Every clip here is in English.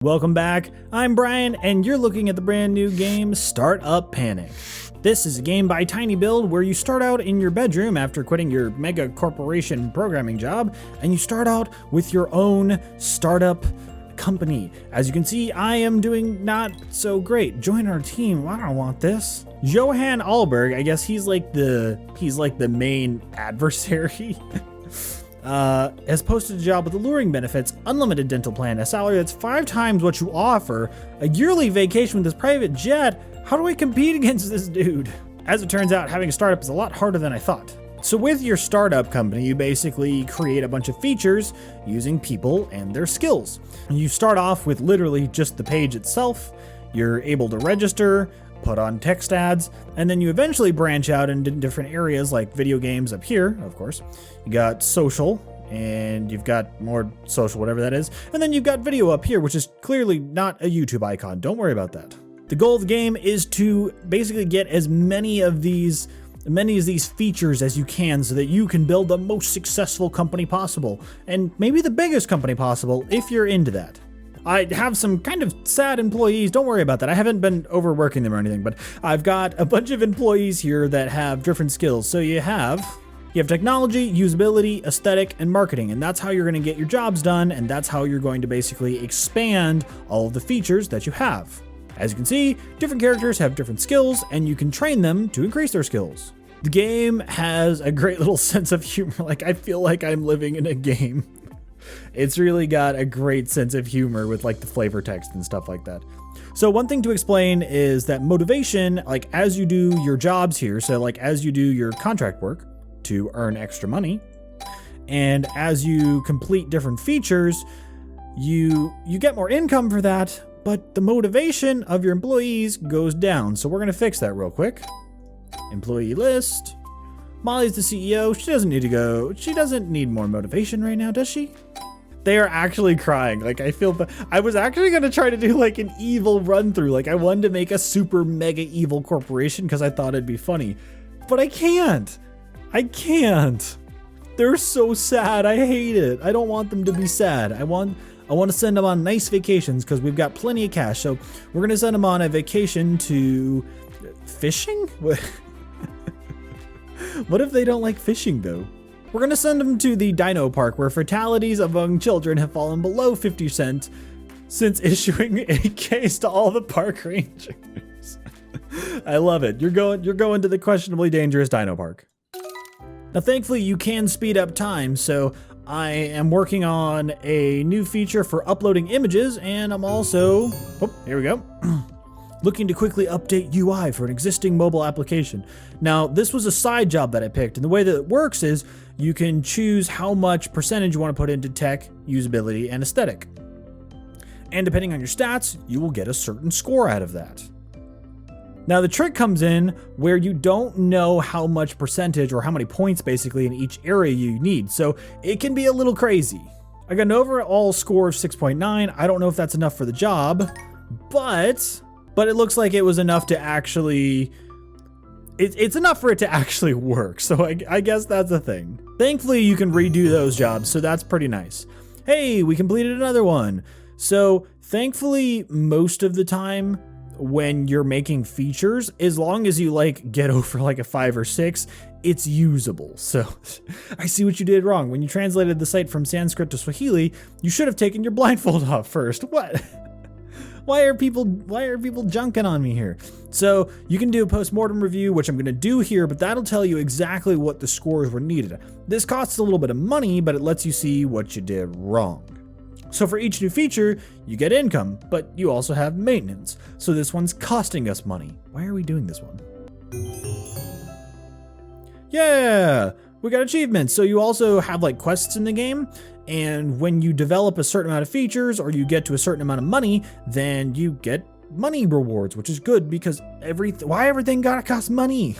Welcome back, I'm Brian, and you're looking at the brand new game, Startup Panic. This is a game by Tiny Build where you start out in your bedroom after quitting your mega corporation programming job, and you start out with your own startup company. As you can see, I am doing not so great. Join our team. I don't want this. Johan Alberg, I guess he's like the main adversary. Has posted a job with alluring benefits, unlimited dental plan, a salary that's 5 times what you offer, a yearly vacation with this private jet. How do I compete against this dude? As it turns out, having a startup is a lot harder than I thought. So with your startup company, you basically create a bunch of features using people and their skills. You start off with literally just the page itself. You're able to register, put on text ads, and then you eventually branch out into different areas like video games up here, of course. You got social, and you've got more social, whatever that is. And then you've got video up here, which is clearly not a YouTube icon. Don't worry about that. The goal of the game is to basically get as many of these features as you can so that you can build the most successful company possible, and maybe the biggest company possible if you're into that. I have some kind of sad employees. Don't worry about that. I haven't been overworking them or anything, but I've got a bunch of employees here that have different skills. So you have technology, usability, aesthetic, and marketing, and that's how you're going to get your jobs done, and that's how you're going to basically expand all of the features that you have. As you can see, different characters have different skills, and you can train them to increase their skills. The game has a great little sense of humor. Like, I feel like I'm living in a game. It's really got a great sense of humor with like the flavor text and stuff like that. So one thing to explain is that motivation, like as you do your jobs here, so like as you do your contract work to earn extra money, and as you complete different features, you get more income for that, but the motivation of your employees goes down. So we're gonna fix that real quick. Employee list. Molly's the CEO. She doesn't need to go. She doesn't need more motivation right now, does she? They are actually crying. Like, I was actually going to try to do like an evil run through. Like, I wanted to make a super mega evil corporation because I thought it'd be funny. But I can't. They're so sad. I hate it. I don't want them to be sad. I want to send them on nice vacations because we've got plenty of cash. So we're going to send them on a vacation to fishing? What if they don't like fishing though? We're gonna send them to the dino park where fatalities among children have fallen below 50% since issuing a case to all the park rangers. I love it. You're going to the questionably dangerous dino park. Now thankfully you can speed up time, so I am working on a new feature for uploading images, and I'm also, here we go. Looking to quickly update UI for an existing mobile application. Now, this was a side job that I picked, and the way that it works is you can choose how much percentage you want to put into tech, usability, and aesthetic. And depending on your stats, you will get a certain score out of that. Now, the trick comes in where you don't know how much percentage or how many points basically in each area you need, so it can be a little crazy. I got an overall score of 6.9. I don't know if that's enough for the job, but it looks like it was enough to actually, it's enough for it to actually work. So I guess that's the thing. Thankfully, you can redo those jobs, so that's pretty nice. Hey, we completed another one. So thankfully, most of the time when you're making features, as long as you like get over like a 5 or 6, it's usable. So I see what you did wrong. When you translated the site from Sanskrit to Swahili, you should have taken your blindfold off first. What? Why are people junking on me here? So you can do a post-mortem review, which I'm going to do here, but that'll tell you exactly what the scores were needed. This costs a little bit of money, but it lets you see what you did wrong. So for each new feature, you get income, but you also have maintenance. So this one's costing us money. Why are we doing this one? Yeah, we got achievements. So you also have like quests in the game. And when you develop a certain amount of features or you get to a certain amount of money, then you get money rewards, which is good because why everything gotta cost money?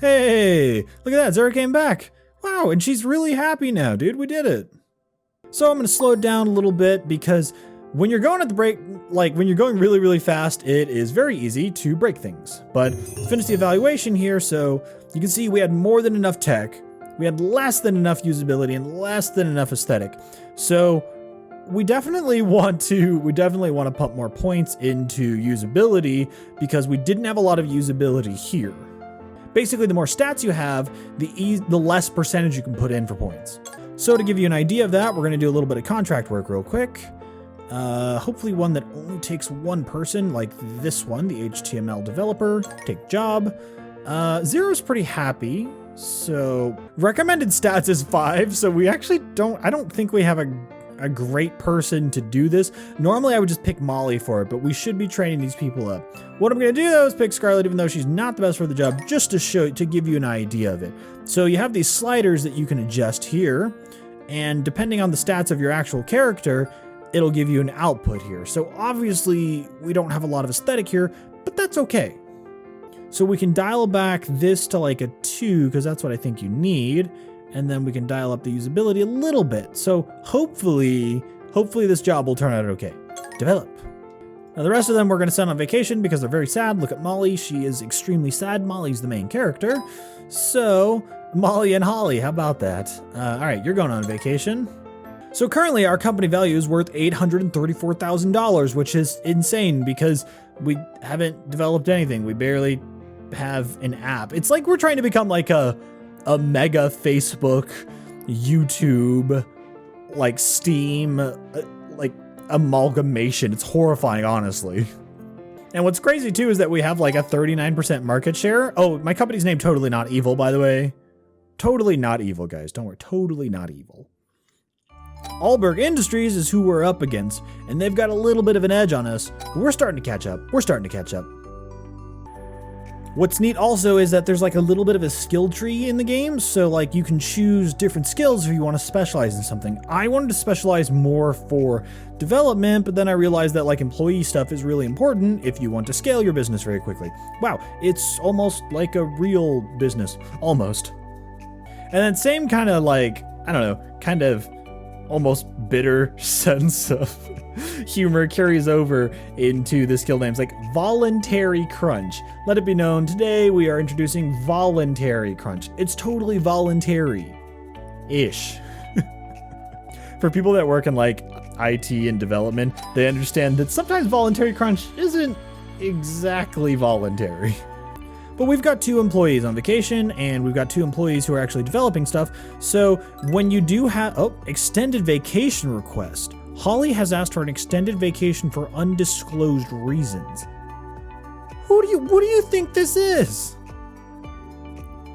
Hey, look at that, Zara came back. Wow, and she's really happy now, dude, we did it. So I'm gonna slow it down a little bit because when you're going at the break, like when you're going really, really fast, it is very easy to break things. But finish the evaluation here, so you can see we had more than enough tech. We had less than enough usability and less than enough aesthetic. So we definitely want to pump more points into usability because we didn't have a lot of usability here. Basically, the more stats you have, the less percentage you can put in for points. So to give you an idea of that, we're going to do a little bit of contract work real quick. Hopefully one that only takes one person, like this one, the HTML developer. Take job. Zero's pretty happy. So recommended stats is 5. So we actually I don't think we have a great person to do this. Normally I would just pick Molly for it, but we should be training these people up. What I'm going to do though is pick Scarlett, even though she's not the best for the job, just to give you an idea of it. So you have these sliders that you can adjust here, and depending on the stats of your actual character, it'll give you an output here. So obviously we don't have a lot of aesthetic here, but that's okay. So we can dial back this to like a 2, because that's what I think you need. And then we can dial up the usability a little bit. So hopefully this job will turn out okay. Develop. Now the rest of them we're going to send on vacation because they're very sad. Look at Molly. She is extremely sad. Molly's the main character. So Molly and Holly, how about that? All right, you're going on vacation. So currently our company value is worth $834,000, which is insane because we haven't developed anything. We barely have an app. It's like we're trying to become like a mega Facebook, YouTube, like Steam, like amalgamation. It's horrifying, honestly. And what's crazy too is that we have like a 39% market share. Oh, my company's name Totally Not Evil, by the way. Totally not evil, guys. Don't worry. Totally not evil. Allberg Industries is who we're up against, and they've got a little bit of an edge on us. We're starting to catch up. What's neat also is that there's like a little bit of a skill tree in the game, so like you can choose different skills if you want to specialize in something. I wanted to specialize more for development, but then I realized that like employee stuff is really important if you want to scale your business very quickly. Wow, it's almost like a real business, almost. And then same kind of like, I don't know, kind of almost bitter sense of humor carries over into the skill names, like Voluntary Crunch. Let it be known, today we are introducing Voluntary Crunch. It's totally voluntary-ish. For people that work in like IT and development, they understand that sometimes Voluntary Crunch isn't exactly voluntary. But we've got 2 employees on vacation, and we've got 2 employees who are actually developing stuff. So when you do have, extended vacation request. Holly has asked for an extended vacation for undisclosed reasons. What do you think this is?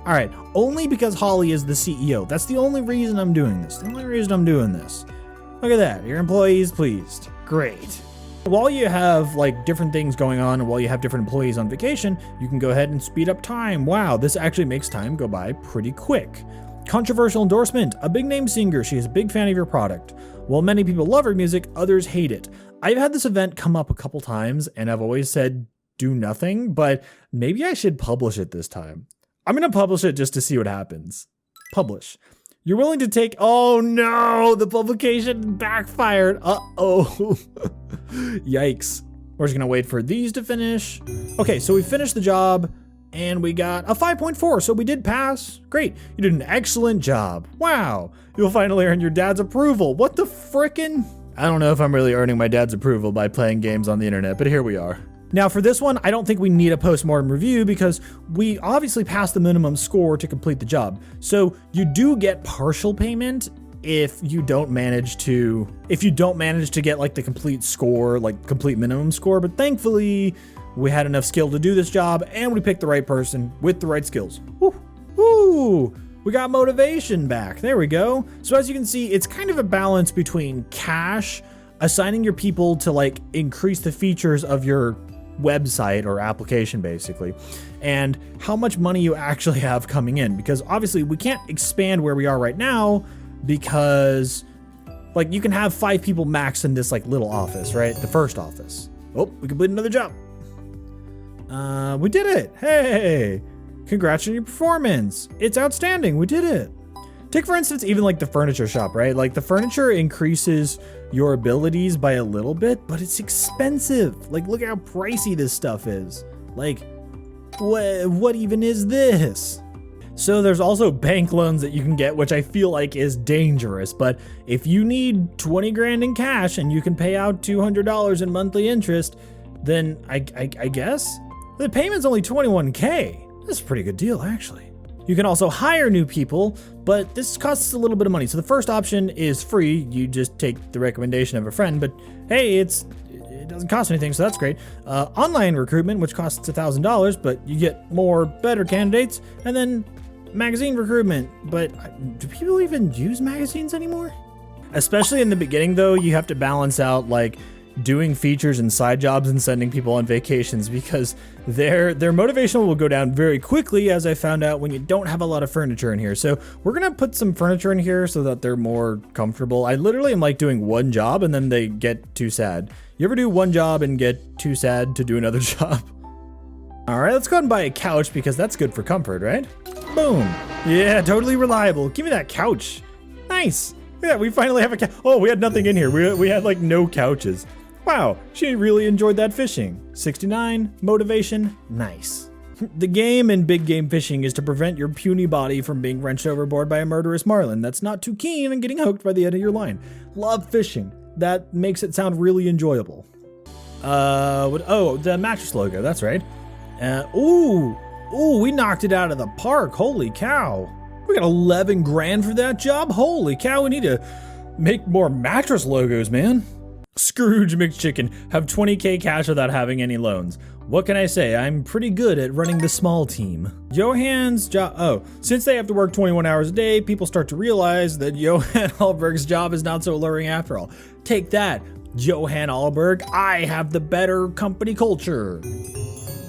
All right, only because Holly is the CEO. That's the only reason I'm doing this. Look at that, your employee is pleased. Great. While you have like different things going on and while you have different employees on vacation, you can go ahead and speed up time. Wow, this actually makes time go by pretty quick. Controversial endorsement, a big name singer. She is a big fan of your product. While many people love her music, others hate it. I've had this event come up a couple times and I've always said do nothing, but maybe I should publish it this time. I'm going to publish it just to see what happens. Publish. You're willing to take, oh no, the publication backfired. Uh-oh. Yikes. We're just gonna wait for these to finish. Okay, so we finished the job and we got a 5.4, so we did pass. Great, you did an excellent job. Wow, you'll finally earn your dad's approval. What the frickin'? I don't know if I'm really earning my dad's approval by playing games on the internet, but here we are. Now for this one, I don't think we need a post-mortem review because we obviously passed the minimum score to complete the job. So you do get partial payment if you don't manage to get like the complete score, like complete minimum score. But thankfully we had enough skill to do this job and we picked the right person with the right skills. Woo, woo. We got motivation back. There we go. So as you can see, it's kind of a balance between cash, assigning your people to like increase the features of your website or application basically, and how much money you actually have coming in, because obviously we can't expand where we are right now because like you can have 5 people max in this like little office, right? The first office. Oh, we completed another job. We did it. Hey, congrats on your performance. It's outstanding. We did it. Take for instance, even like the furniture shop, right? Like the furniture increases your abilities by a little bit, but it's expensive. Like look at how pricey this stuff is. Like what even is this? So there's also bank loans that you can get, which I feel like is dangerous. But if you need 20 grand in cash and you can pay out $200 in monthly interest, then I guess the payment's only 21K. That's a pretty good deal, actually. You can also hire new people, but this costs a little bit of money. So the first option is free. You just take the recommendation of a friend, but hey, it doesn't cost anything, so that's great. Online recruitment, which costs $1,000, but you get more better candidates. And then magazine recruitment, but do people even use magazines anymore? Especially in the beginning though, you have to balance out like doing features and side jobs and sending people on vacations, because their motivation will go down very quickly, as I found out, when you don't have a lot of furniture in here. So we're gonna put some furniture in here so that they're more comfortable. I literally am like doing one job and then they get too sad. You ever do one job and get too sad to do another job? All right, let's go ahead and buy a couch because that's good for comfort, right? Boom. Yeah, totally reliable. Give me that couch. Nice. Yeah, we finally have a couch. Oh, we had nothing in here. We had like no couches. Wow, she really enjoyed that fishing. 69, motivation, nice. The game in big game fishing is to prevent your puny body from being wrenched overboard by a murderous marlin that's not too keen and getting hooked by the end of your line. Love fishing. That makes it sound really enjoyable. The mattress logo, that's right. Ooh, we knocked it out of the park, holy cow. We got 11 grand for that job, holy cow, we need to make more mattress logos, man. Scrooge McChicken, have 20K cash without having any loans. What can I say? I'm pretty good at running the small team. Johan's job, since they have to work 21 hours a day, people start to realize that Johan Allberg's job is not so alluring after all. Take that, Johan Allberg, I have the better company culture.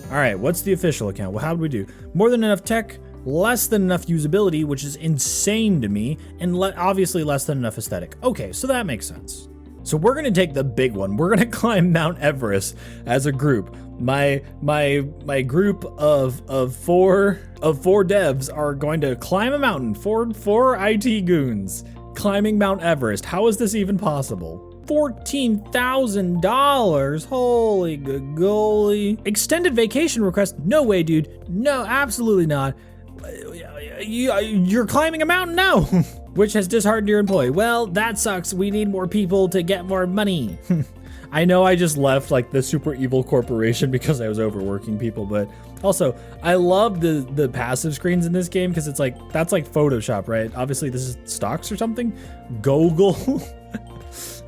All right, what's the official account? Well, how do we do? More than enough tech, less than enough usability, which is insane to me, and obviously less than enough aesthetic. Okay, so that makes sense. So we're gonna take the big one. We're gonna climb Mount Everest as a group. My group of four devs are going to climb a mountain. Four IT goons climbing Mount Everest. How is this even possible? $14,000. Holy golly. Extended vacation request? No way, dude. No, absolutely not. You're climbing a mountain? No. Which has disheartened your employee. Well, that sucks. We need more people to get more money. I know I just left like the super evil corporation because I was overworking people, but also I love the passive screens in this game because it's like, that's like Photoshop, right? Obviously this is stocks or something. Google.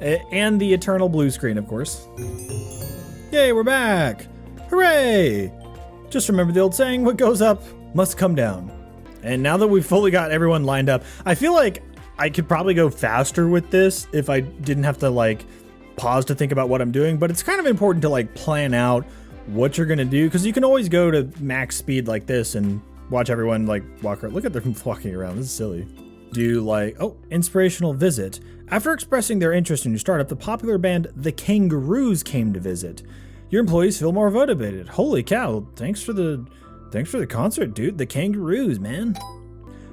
And the eternal blue screen, of course. Yay, we're back. Hooray. Just remember the old saying, what goes up must come down. And now that we've fully got everyone lined up, I feel like I could probably go faster with this if I didn't have to like pause to think about what I'm doing, but it's kind of important to like plan out what you're gonna do, because you can always go to max speed like this and watch everyone like walk around. Look at them walking around, this is silly. Do like, inspirational visit. After expressing their interest in your startup, the popular band The Kangaroos came to visit. Your employees feel more motivated. Holy cow, thanks for the concert, dude. The Kangaroos, man.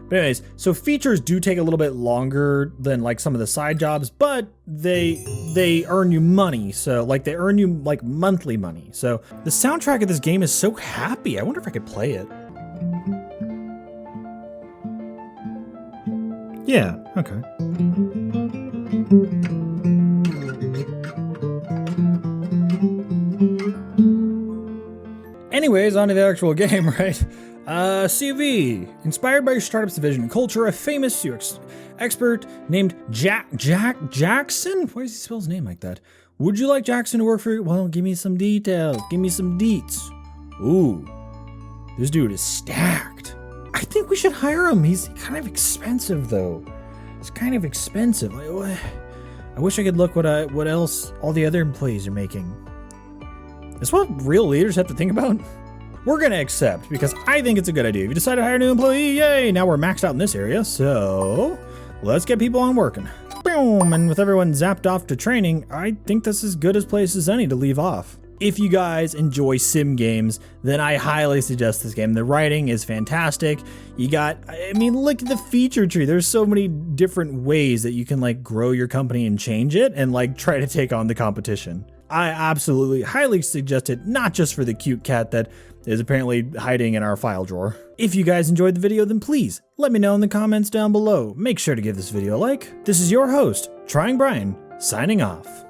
But anyways, so features do take a little bit longer than like some of the side jobs, but they earn you money. So like they earn you like monthly money. So the soundtrack of this game is so happy. I wonder if I could play it. Yeah, okay. Anyways, on to the actual game, right? CV. Inspired by your startup's vision and culture, a famous UX expert named Jackson? Why does he spell his name like that? Would you like Jackson to work for you? Well, give me some details. Give me some deets. Ooh, this dude is stacked. I think we should hire him. He's kind of expensive, though. It's kind of expensive. I wish I could look what else all the other employees are making. That's what real leaders have to think about. We're gonna accept because I think it's a good idea. If you decide to hire a new employee, yay! Now we're maxed out in this area, so let's get people on working. Boom! And with everyone zapped off to training, I think this is as good a place as any to leave off. If you guys enjoy sim games, then I highly suggest this game. The writing is fantastic. Look at the feature tree. There's so many different ways that you can like grow your company and change it and like try to take on the competition. I absolutely highly suggest it, not just for the cute cat that is apparently hiding in our file drawer. If you guys enjoyed the video, then please let me know in the comments down below. Make sure to give this video a like. This is your host, Trying Brian, signing off.